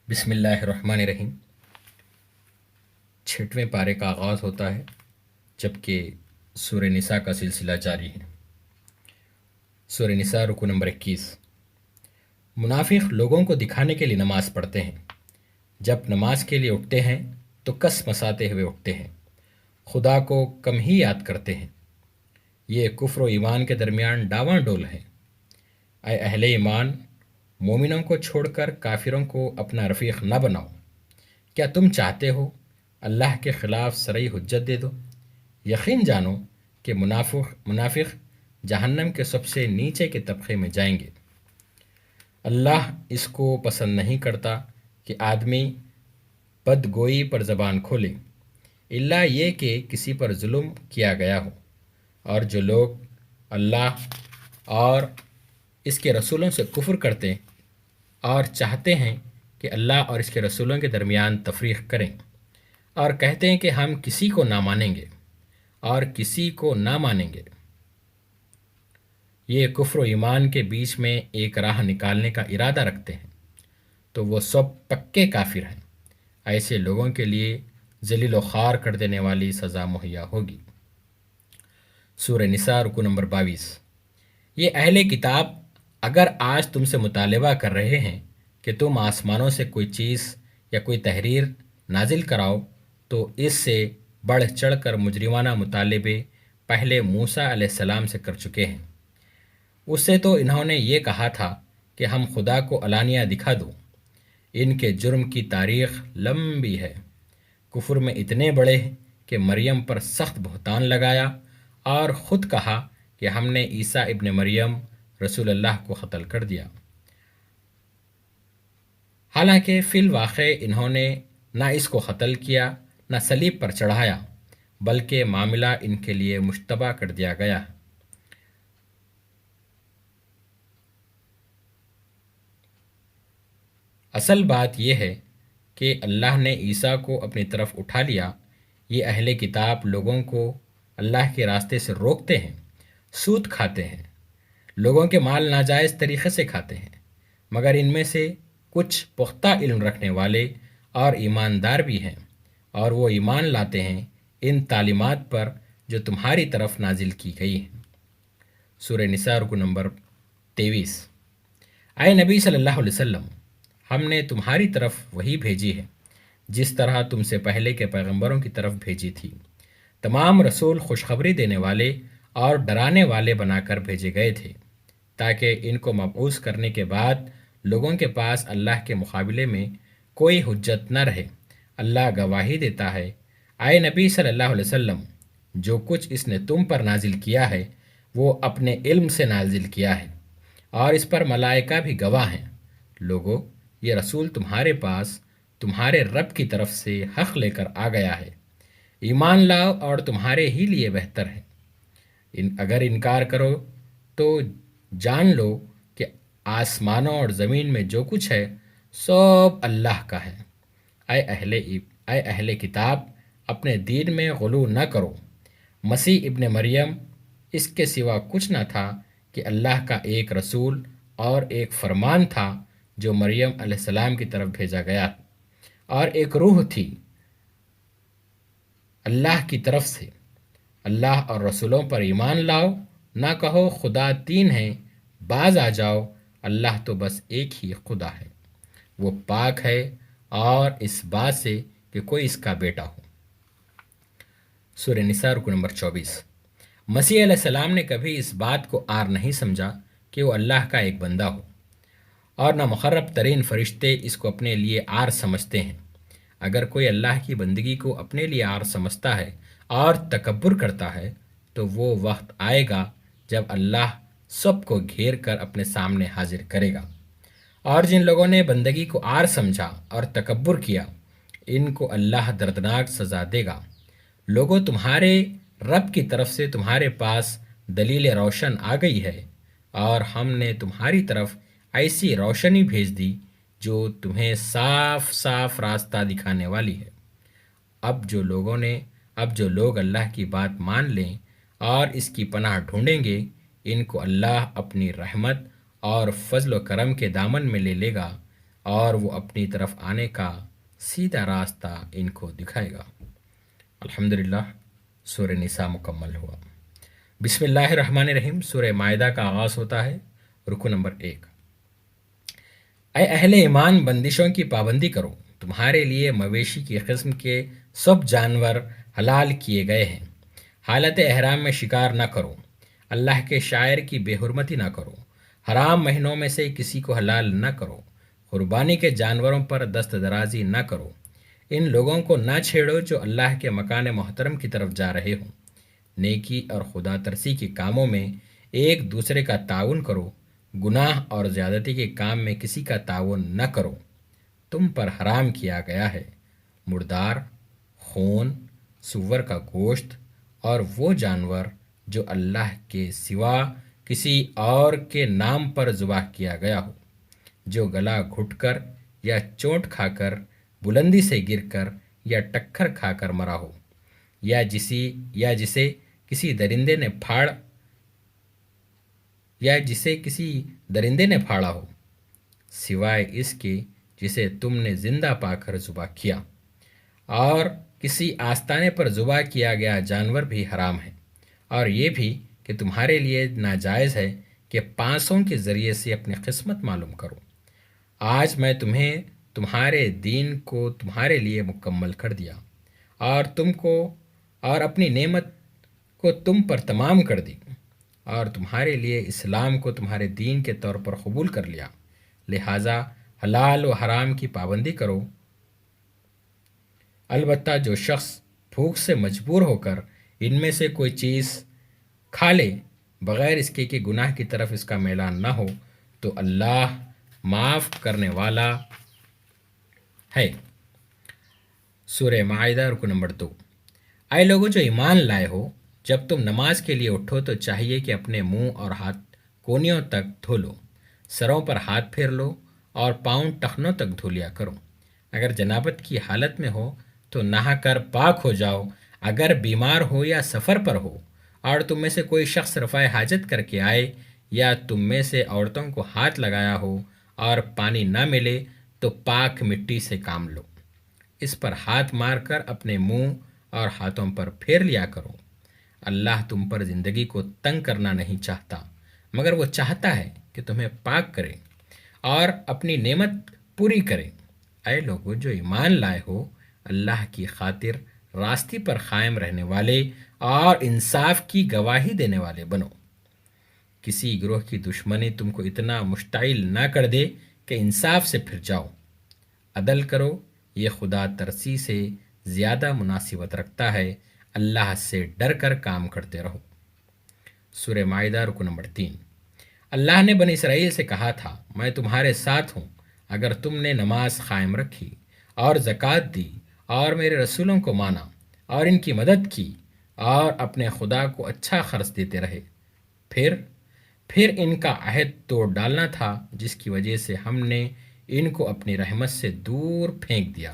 بسم اللہ الرحمن الرحیم۔ 6ویں پارے کا آغاز ہوتا ہے جبکہ سورہ نساء کا سلسلہ جاری ہے۔ سورہ نساء رکو نمبر 21۔ منافق لوگوں کو دکھانے کے لیے نماز پڑھتے ہیں، جب نماز کے لیے اٹھتے ہیں تو کس مساتے ہوئے اٹھتے ہیں، خدا کو کم ہی یاد کرتے ہیں۔ یہ کفر و ایمان کے درمیان ڈاواں ڈول ہے۔ اے اہل ایمان، مومنوں کو چھوڑ کر کافروں کو اپنا رفیق نہ بناؤ۔ کیا تم چاہتے ہو اللہ کے خلاف صریح حجت دے دو؟ یقین جانو کہ منافق جہنم کے سب سے نیچے کے طبقے میں جائیں گے۔ اللہ اس کو پسند نہیں کرتا کہ آدمی بدگوئی پر زبان کھولے، الا یہ کہ کسی پر ظلم کیا گیا ہو، اور جو لوگ اللہ اور اس کے رسولوں سے کفر کرتے اور چاہتے ہیں کہ اللہ اور اس کے رسولوں کے درمیان تفریق کریں، اور کہتے ہیں کہ ہم کسی کو نہ مانیں گے اور کسی کو نہ مانیں گے، یہ کفر و ایمان کے بیچ میں ایک راہ نکالنے کا ارادہ رکھتے ہیں، تو وہ سب پکے کافر ہیں۔ ایسے لوگوں کے لیے ذلیل و خوار کر دینے والی سزا مہیا ہوگی۔ سورہ نساء رکو نمبر 22۔ یہ اہل کتاب اگر آج تم سے مطالبہ کر رہے ہیں کہ تم آسمانوں سے کوئی چیز یا کوئی تحریر نازل کراؤ، تو اس سے بڑھ چڑھ کر مجرمانہ مطالبے پہلے موسیٰ علیہ السلام سے کر چکے ہیں۔ اس سے تو انہوں نے یہ کہا تھا کہ ہم خدا کو علانیہ دکھا دو۔ ان کے جرم کی تاریخ لمبی ہے، کفر میں اتنے بڑے کہ مریم پر سخت بہتان لگایا اور خود کہا کہ ہم نے عیسیٰ ابن مریم رسول اللہ کو قتل کر دیا، حالانکہ فی الواقع انہوں نے نہ اس کو قتل کیا نہ صلیب پر چڑھایا، بلکہ معاملہ ان کے لیے مشتبہ کر دیا گیا۔ اصل بات یہ ہے کہ اللہ نے عیسیٰ کو اپنی طرف اٹھا لیا۔ یہ اہل کتاب لوگوں کو اللہ کے راستے سے روکتے ہیں، سود کھاتے ہیں، لوگوں کے مال ناجائز طریقے سے کھاتے ہیں، مگر ان میں سے کچھ پختہ علم رکھنے والے اور ایماندار بھی ہیں، اور وہ ایمان لاتے ہیں ان تعلیمات پر جو تمہاری طرف نازل کی گئی ہیں۔ سورہ نساء رکو نمبر 23۔ اے نبی صلی اللہ علیہ وسلم، ہم نے تمہاری طرف وہی بھیجی ہے جس طرح تم سے پہلے کے پیغمبروں کی طرف بھیجی تھی۔ تمام رسول خوشخبری دینے والے اور ڈرانے والے بنا کر بھیجے گئے تھے، تاکہ ان کو مبعوث کرنے کے بعد لوگوں کے پاس اللہ کے مقابلے میں کوئی حجت نہ رہے۔ اللہ گواہی دیتا ہے، اے نبی صلی اللہ علیہ وسلم، جو کچھ اس نے تم پر نازل کیا ہے وہ اپنے علم سے نازل کیا ہے، اور اس پر ملائکہ بھی گواہ ہیں۔ لوگو، یہ رسول تمہارے پاس تمہارے رب کی طرف سے حق لے کر آ گیا ہے، ایمان لاؤ اور تمہارے ہی لیے بہتر ہے۔ اگر انکار کرو تو جان لو کہ آسمانوں اور زمین میں جو کچھ ہے سب اللہ کا ہے۔ اے اہل کتاب، اپنے دین میں غلو نہ کرو۔ مسیح ابن مریم اس کے سوا کچھ نہ تھا کہ اللہ کا ایک رسول اور ایک فرمان تھا جو مریم علیہ السلام کی طرف بھیجا گیا، اور ایک روح تھی اللہ کی طرف سے۔ اللہ اور رسولوں پر ایمان لاؤ، نہ کہو خدا تین ہیں، باز آ جاؤ، اللہ تو بس ایک ہی خدا ہے، وہ پاک ہے اور اس بات سے کہ کوئی اس کا بیٹا ہو۔ سورہ نساء رکو نمبر 24۔ مسیح علیہ السلام نے کبھی اس بات کو عار نہیں سمجھا کہ وہ اللہ کا ایک بندہ ہو، اور نہ مقرب ترین فرشتے اس کو اپنے لیے عار سمجھتے ہیں۔ اگر کوئی اللہ کی بندگی کو اپنے لیے عار سمجھتا ہے اور تکبر کرتا ہے تو وہ وقت آئے گا جب اللہ سب کو گھیر کر اپنے سامنے حاضر کرے گا، اور جن لوگوں نے بندگی کو عار سمجھا اور تکبر کیا، ان کو اللہ دردناک سزا دے گا۔ لوگوں، تمہارے رب کی طرف سے تمہارے پاس دلیل روشن آ گئی ہے، اور ہم نے تمہاری طرف ایسی روشنی بھیج دی جو تمہیں صاف صاف راستہ دکھانے والی ہے۔ اب جو لوگ اللہ کی بات مان لیں اور اس کی پناہ ڈھونڈیں گے، ان کو اللہ اپنی رحمت اور فضل و کرم کے دامن میں لے لے گا، اور وہ اپنی طرف آنے کا سیدھا راستہ ان کو دکھائے گا۔ الحمدللہ، سورہ نساء مکمل ہوا۔ بسم اللہ الرحمن الرحیم۔ سورہ مائدہ کا آغاز ہوتا ہے۔ رکو نمبر 1۔ اے اہل ایمان، بندشوں کی پابندی کرو، تمہارے لیے مویشی کی قسم کے سب جانور حلال کیے گئے ہیں۔ حالت احرام میں شکار نہ کرو، اللہ کے شاعر کی بے حرمتی نہ کرو، حرام مہینوں میں سے کسی کو حلال نہ کرو، قربانی کے جانوروں پر دست درازی نہ کرو، ان لوگوں کو نہ چھیڑو جو اللہ کے مکان محترم کی طرف جا رہے ہوں۔ نیکی اور خدا ترسی کے کاموں میں ایک دوسرے کا تعاون کرو، گناہ اور زیادتی کے کام میں کسی کا تعاون نہ کرو۔ تم پر حرام کیا گیا ہے مردار، خون، سور کا گوشت اور وہ جانور جو اللہ کے سوا کسی اور کے نام پر ذبح کیا گیا ہو، جو گلا گھٹ کر یا چوٹ کھا کر، بلندی سے گر کر یا ٹکر کھا کر مرا ہو، یا جسے کسی درندے نے پھاڑا ہو، سوائے اس کے جسے تم نے زندہ پا کر ذبح کیا۔ اور کسی آستانے پر ذبح کیا گیا جانور بھی حرام ہے، اور یہ بھی کہ تمہارے لیے ناجائز ہے کہ پانسوں کے ذریعے سے اپنی قسمت معلوم کرو۔ آج میں تمہیں تمہارے دین کو تمہارے لیے مکمل کر دیا، اور اپنی نعمت کو تم پر تمام کر دی، اور تمہارے لیے اسلام کو تمہارے دین کے طور پر قبول کر لیا۔ لہٰذا حلال و حرام کی پابندی کرو۔ البتہ جو شخص بھوک سے مجبور ہو کر ان میں سے کوئی چیز کھا لے بغیر اس کے کہ گناہ کی طرف اس کا میلان نہ ہو، تو اللہ معاف کرنے والا ہے۔ سورہ مائدہ رکو نمبر 2۔ اے لوگوں جو ایمان لائے ہو، جب تم نماز کے لیے اٹھو تو چاہیے کہ اپنے منہ اور ہاتھ کونیوں تک دھو لو، سروں پر ہاتھ پھیر لو اور پاؤں ٹخنوں تک دھو لیا کرو۔ اگر جنابت کی حالت میں ہو تو نہا کر پاک ہو جاؤ۔ اگر بیمار ہو یا سفر پر ہو اور تم میں سے کوئی شخص رفع حاجت کر کے آئے، یا تم میں سے عورتوں کو ہاتھ لگایا ہو اور پانی نہ ملے تو پاک مٹی سے کام لو، اس پر ہاتھ مار کر اپنے منہ اور ہاتھوں پر پھیر لیا کرو۔ اللہ تم پر زندگی کو تنگ کرنا نہیں چاہتا، مگر وہ چاہتا ہے کہ تمہیں پاک کرے اور اپنی نعمت پوری کرے۔ اے لوگو جو ایمان لائے ہو، اللہ کی خاطر راستی پر قائم رہنے والے اور انصاف کی گواہی دینے والے بنو۔ کسی گروہ کی دشمنی تم کو اتنا مشتعل نہ کر دے کہ انصاف سے پھر جاؤ۔ عدل کرو، یہ خدا ترسی سے زیادہ مناسبت رکھتا ہے۔ اللہ سے ڈر کر کام کرتے رہو۔ سورہ مائدہ رکو نمبر 3۔ اللہ نے بنی اسرائیل سے کہا تھا، میں تمہارے ساتھ ہوں اگر تم نے نماز قائم رکھی اور زکوٰۃ دی اور میرے رسولوں کو مانا اور ان کی مدد کی اور اپنے خدا کو اچھا خرچ دیتے رہے۔ پھر ان کا عہد توڑ ڈالنا تھا، جس کی وجہ سے ہم نے ان کو اپنی رحمت سے دور پھینک دیا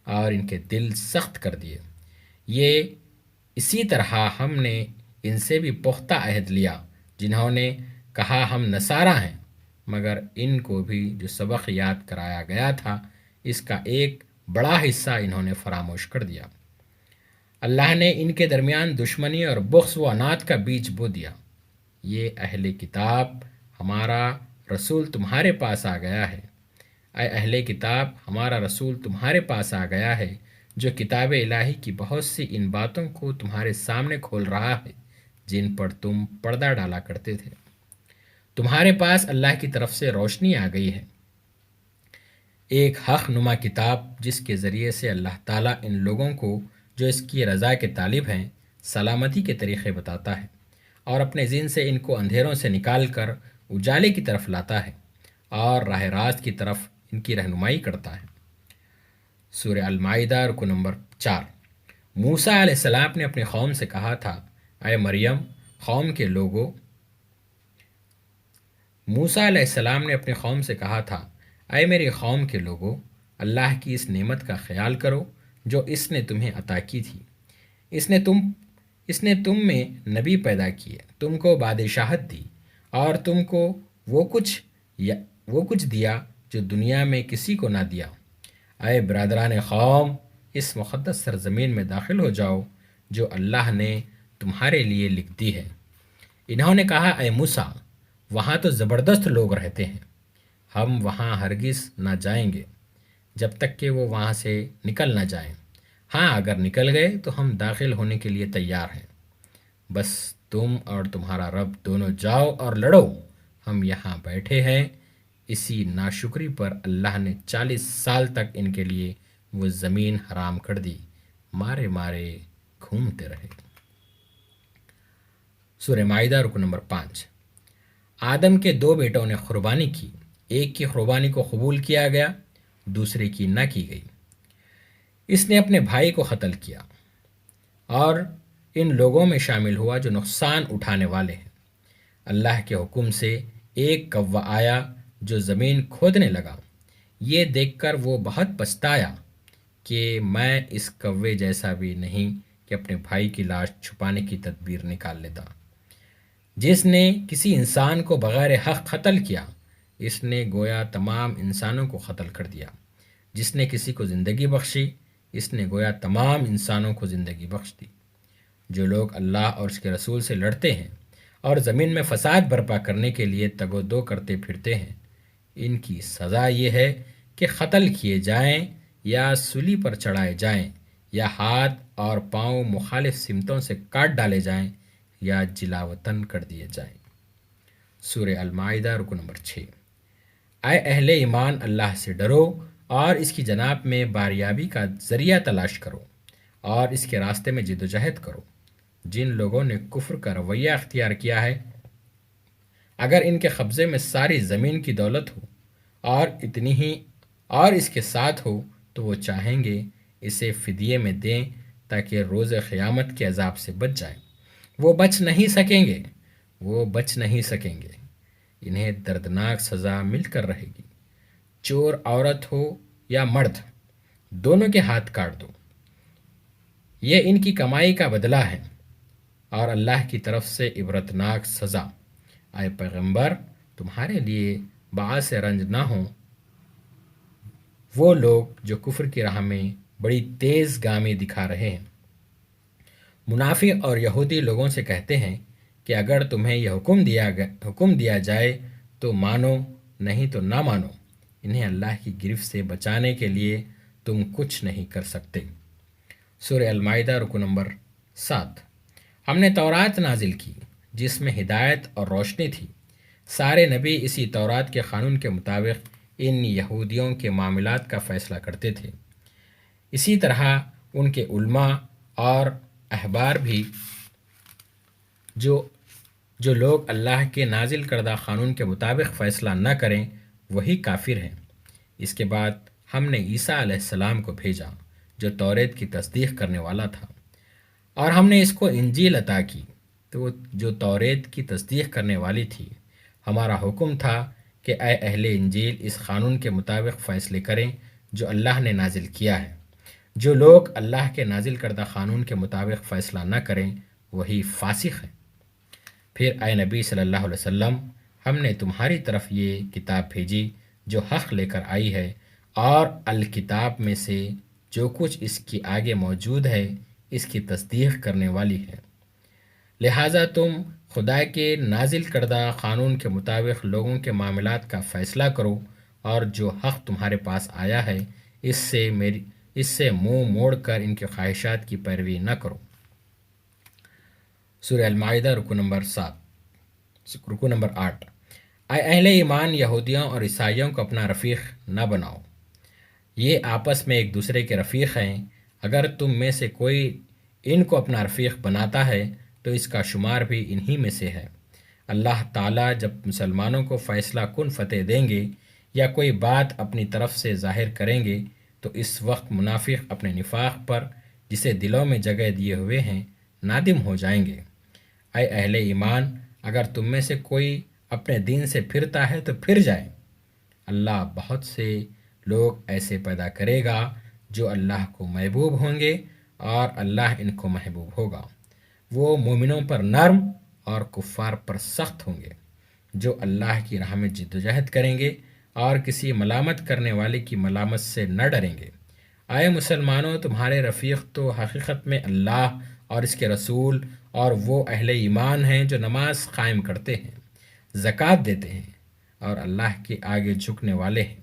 اور ان کے دل سخت کر دیے۔ اسی طرح ہم نے ان سے بھی پختہ عہد لیا، جنہوں نے کہا ہم نصارہ ہیں، مگر ان کو بھی جو سبق یاد کرایا گیا تھا اس کا ایک بڑا حصہ انہوں نے فراموش کر دیا۔ اللہ نے ان کے درمیان دشمنی اور بغض و عناد کا بیج بو دیا۔ یہ اہل کتاب، ہمارا رسول تمہارے پاس آ گیا ہے۔ اے اہل کتاب، ہمارا رسول تمہارے پاس آ گیا ہے، جو کتاب الہی کی بہت سی ان باتوں کو تمہارے سامنے کھول رہا ہے جن پر تم پردہ ڈالا کرتے تھے۔ تمہارے پاس اللہ کی طرف سے روشنی آ گئی ہے، ایک حق نما کتاب، جس کے ذریعے سے اللہ تعالیٰ ان لوگوں کو جو اس کی رضا کے طالب ہیں سلامتی کے طریقے بتاتا ہے، اور اپنے ذہن سے ان کو اندھیروں سے نکال کر اجالے کی طرف لاتا ہے اور راہ راست کی طرف ان کی رہنمائی کرتا ہے۔ سورہ المائدہ رکو نمبر 4۔ موسیٰ علیہ السلام نے اپنی قوم سے کہا تھا، اے مریم قوم کے لوگوں موسیٰ علیہ السلام نے اپنی قوم سے کہا تھا، اے میری قوم کے لوگوں، اللہ کی اس نعمت کا خیال کرو جو اس نے تمہیں عطا کی تھی۔ اس نے تم میں نبی پیدا کیے، تم کو بادشاہت دی، اور تم کو وہ کچھ دیا جو دنیا میں کسی کو نہ دیا۔ اے برادران قوم، اس مقدس سرزمین میں داخل ہو جاؤ جو اللہ نے تمہارے لیے لکھ دی ہے۔ انہوں نے کہا، اے موسیٰ، وہاں تو زبردست لوگ رہتے ہیں، ہم وہاں ہرگز نہ جائیں گے جب تک کہ وہ وہاں سے نکل نہ جائیں۔ ہاں، اگر نکل گئے تو ہم داخل ہونے کے لیے تیار ہیں، بس تم اور تمہارا رب دونوں جاؤ اور لڑو، ہم یہاں بیٹھے ہیں۔ اسی ناشکری پر اللہ نے 40 سال تک ان کے لیے وہ زمین حرام کر دی، مارے مارے گھومتے رہے۔ سورہ مائدہ رکو نمبر 5۔ آدم کے 2 بیٹوں نے قربانی کی، ایک کی قربانی کو قبول کیا گیا، دوسرے کی نہ کی گئی۔ اس نے اپنے بھائی کو قتل کیا اور ان لوگوں میں شامل ہوا جو نقصان اٹھانے والے ہیں۔ اللہ کے حکم سے ایک کوا آیا جو زمین کھودنے لگا۔ یہ دیکھ کر وہ بہت پچھتایا کہ میں اس کوے جیسا بھی نہیں کہ اپنے بھائی کی لاش چھپانے کی تدبیر نکال لیتا۔ جس نے کسی انسان کو بغیر حق قتل کیا، اس نے گویا تمام انسانوں کو قتل کر دیا۔ جس نے کسی کو زندگی بخشی، اس نے گویا تمام انسانوں کو زندگی بخش دی۔ جو لوگ اللہ اور اس کے رسول سے لڑتے ہیں اور زمین میں فساد برپا کرنے کے لیے تگ و دو کرتے پھرتے ہیں، ان کی سزا یہ ہے کہ قتل کیے جائیں یا سولی پر چڑھائے جائیں یا ہاتھ اور پاؤں مخالف سمتوں سے کاٹ ڈالے جائیں یا جلا وطن کر دیے جائیں۔ سورہ المائدہ رکو نمبر 6۔ اے اہل ایمان، اللہ سے ڈرو اور اس کی جناب میں باریابی کا ذریعہ تلاش کرو اور اس کے راستے میں جد و جہد کرو۔ جن لوگوں نے کفر کا رویہ اختیار کیا ہے، اگر ان کے قبضے میں ساری زمین کی دولت ہو اور اتنی ہی اور اس کے ساتھ ہو تو وہ چاہیں گے اسے فدیے میں دیں تاکہ روز قیامت کے عذاب سے بچ جائیں۔ وہ بچ نہیں سکیں گے، وہ بچ نہیں سکیں گے، انہیں دردناک سزا مل کر رہے گی۔ چور عورت ہو یا مرد، دونوں کے ہاتھ کاٹ دو، یہ ان کی کمائی کا بدلہ ہے اور اللہ کی طرف سے عبرتناک سزا۔ اے پیغمبر، تمہارے لیے باعث رنج نہ ہوں وہ لوگ جو کفر کی راہ میں بڑی تیز گامی دکھا رہے ہیں۔ منافق اور یہودی لوگوں سے کہتے ہیں کہ اگر تمہیں یہ حکم دیا جائے تو مانو، نہیں تو نہ مانو، انہیں اللہ کی گرفت سے بچانے کے لیے تم کچھ نہیں کر سکتے۔ سورہ المائدہ رکو نمبر 7۔ ہم نے تورات نازل کی جس میں ہدایت اور روشنی تھی۔ سارے نبی اسی تورات کے قانون کے مطابق ان یہودیوں کے معاملات کا فیصلہ کرتے تھے۔ اسی طرح ان کے علماء اور احبار بھی جو لوگ اللہ کے نازل کردہ قانون کے مطابق فیصلہ نہ کریں وہی کافر ہیں۔ اس کے بعد ہم نے عیسیٰ علیہ السلام کو بھیجا جو توریت کی تصدیق کرنے والا تھا، اور ہم نے اس کو انجیل عطا کی تو جو توریت کی تصدیق کرنے والی تھی۔ ہمارا حکم تھا کہ اے اہل انجیل، اس قانون کے مطابق فیصلے کریں جو اللہ نے نازل کیا ہے۔ جو لوگ اللہ کے نازل کردہ قانون کے مطابق فیصلہ نہ کریں وہی فاسق ہیں۔ پھر اے نبی صلی اللہ علیہ وسلم، ہم نے تمہاری طرف یہ کتاب بھیجی جو حق لے کر آئی ہے، اور الکتاب میں سے جو کچھ اس کی آگے موجود ہے اس کی تصدیق کرنے والی ہے۔ لہٰذا تم خدا کے نازل کردہ قانون کے مطابق لوگوں کے معاملات کا فیصلہ کرو، اور جو حق تمہارے پاس آیا ہے اس سے منہ موڑ کر ان کے خواہشات کی پیروی نہ کرو۔ سورہ المائدہ رکو نمبر 8۔ اے اہل ایمان، یہودیوں اور عیسائیوں کو اپنا رفیق نہ بناؤ، یہ آپس میں ایک دوسرے کے رفیق ہیں۔ اگر تم میں سے کوئی ان کو اپنا رفیق بناتا ہے تو اس کا شمار بھی انہی میں سے ہے۔ اللہ تعالیٰ جب مسلمانوں کو فیصلہ کن فتح دیں گے یا کوئی بات اپنی طرف سے ظاہر کریں گے تو اس وقت منافق اپنے نفاق پر جسے دلوں میں جگہ دیے ہوئے ہیں نادم ہو جائیں گے۔ اے اہل ایمان، اگر تم میں سے کوئی اپنے دین سے پھرتا ہے تو پھر جائے۔ اللہ بہت سے لوگ ایسے پیدا کرے گا جو اللہ کو محبوب ہوں گے اور اللہ ان کو محبوب ہوگا۔ وہ مومنوں پر نرم اور کفار پر سخت ہوں گے۔ جو اللہ کی راہ میں جد و جہد کریں گے اور کسی ملامت کرنے والے کی ملامت سے نہ ڈریں گے۔ آئے مسلمانوں، تمہارے رفیق تو حقیقت میں اللہ اور اس کے رسول اور وہ اہل ایمان ہیں جو نماز قائم کرتے ہیں، زکوٰۃ دیتے ہیں اور اللہ کے آگے جھکنے والے ہیں۔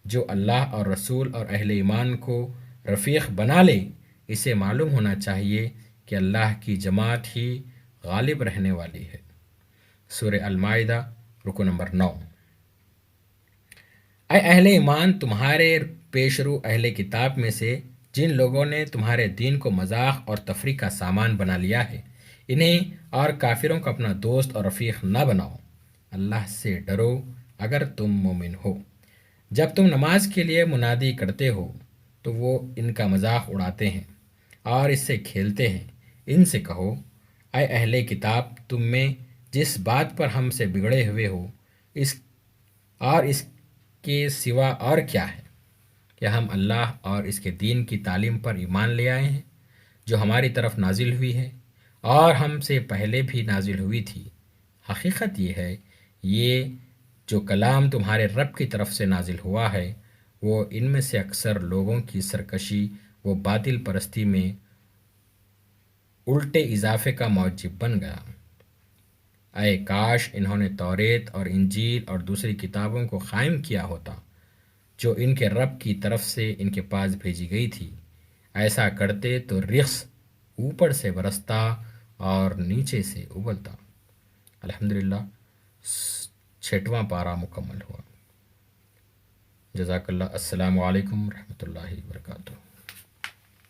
جو اللہ اور رسول اور اہل ایمان کو رفیق بنا لے، اسے معلوم ہونا چاہیے کہ اللہ کی جماعت ہی غالب رہنے والی ہے۔ سورہ المائدہ رکو نمبر 9۔ اے اہل ایمان، تمہارے پیشرو اہل کتاب میں سے جن لوگوں نے تمہارے دین کو مذاق اور تفریح کا سامان بنا لیا ہے، انہیں اور کافروں کو اپنا دوست اور رفیق نہ بناؤ۔ اللہ سے ڈرو اگر تم مومن ہو۔ جب تم نماز کے لیے منادی کرتے ہو تو وہ ان کا مذاق اڑاتے ہیں اور اس سے کھیلتے ہیں۔ ان سے کہو، اے اہل کتاب، تم میں جس بات پر ہم سے بگڑے ہوئے ہو اس کے سوا اور کیا ہے کہ ہم اللہ اور اس کے دین کی تعلیم پر ایمان لے آئے ہیں جو ہماری طرف نازل ہوئی ہے اور ہم سے پہلے بھی نازل ہوئی تھی۔ حقیقت یہ ہے، یہ جو کلام تمہارے رب کی طرف سے نازل ہوا ہے وہ ان میں سے اکثر لوگوں کی سرکشی و باطل پرستی میں الٹے اضافے کا موجب بن گیا۔ اے کاش انہوں نے توریت اور انجیل اور دوسری کتابوں کو قائم کیا ہوتا جو ان کے رب کی طرف سے ان کے پاس بھیجی گئی تھی۔ ایسا کرتے تو رخص اوپر سے برستا اور نیچے سے ابلتا۔ الحمدللہ 6واں پارہ مکمل ہوا۔ جزاک اللہ۔ السلام علیکم ورحمۃ اللہ وبرکاتہ۔